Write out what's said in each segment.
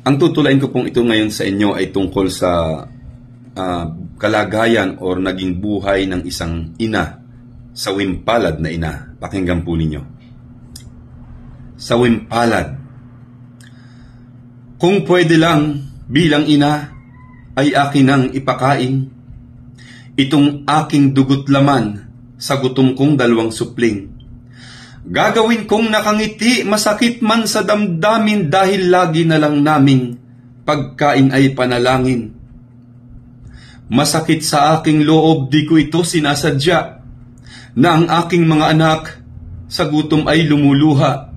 Ang tutulain ko pong ito ngayon sa inyo ay tungkol sa kalagayan o naging buhay ng isang ina, sawimpalad na ina. Pakinggan po ninyo. Sawimpalad. Kung pwede lang bilang ina ay akin ang ipakain itong aking dugot laman sa gutom kong 2 supling. Gagawin kong nakangiti, masakit man sa damdamin dahil lagi na lang naming pagkain ay panalangin. Masakit sa aking loob, di ko ito sinasadya, na ang aking mga anak sa gutom ay lumuluha.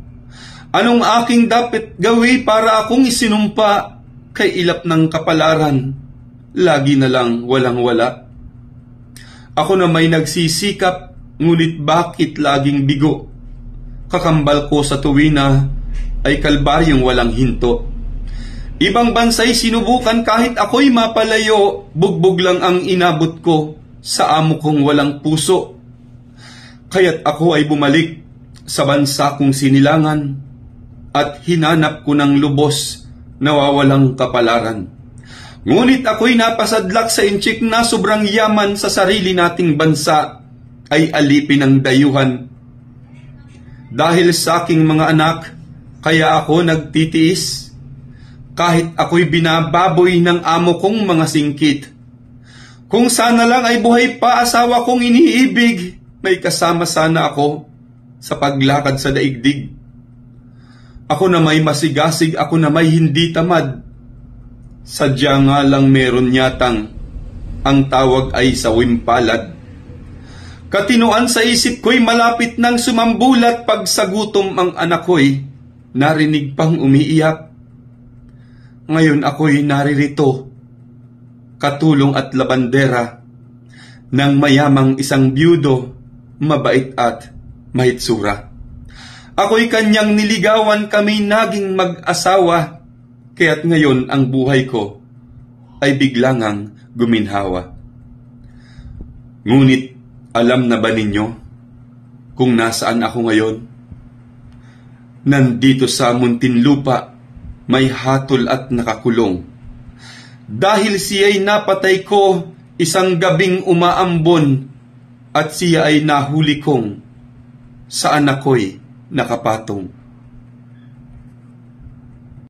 Anong aking dapat gawi para akong isinumpa kay ilap ng kapalaran? Lagi na lang walang-wala. Ako na may nagsisikap, ngunit bakit laging bigo? Kakambal ko sa tuwina ay kalbaryong walang hinto. Ibang bansa'y sinubukan kahit ako'y mapalayo, bugbog lang ang inabot ko sa amo kong walang puso. Kaya't ako ay bumalik sa bansa kong sinilangan at hinanap ko ng lubos na wawalang kapalaran. Ngunit ako'y napasadlak sa inchik na sobrang yaman sa sarili nating bansa ay alipin ng dayuhan. Dahil sa aking mga anak, kaya ako nagtitiis, kahit ako'y binababoy ng amo kong mga singkit. Kung sana lang ay buhay pa asawa kong iniibig, may kasama sana ako sa paglakad sa daigdig. Ako na may masigasig, ako na may hindi tamad. Sadya nga lang meron yatang ang tawag ay sawimpalad. Katinuan sa isip ko'y malapit nang sumambulat pag sa gutom ang anak ko'y narinig pang umiiyak. Ngayon ako'y naririto, katulong at labandera ng mayamang isang byudo, mabait at mahitsura. Ako'y kanyang niligawan, kami naging mag-asawa, kaya't ngayon ang buhay ko ay biglangang guminhawa. Ngunit alam na ba ninyo kung nasaan ako ngayon? Nandito sa Muntinlupa, may hatol at nakakulong. Dahil siya'y napatay ko isang gabing umaambon at siya ay nahuli kong sa anak ko'y nakapatong.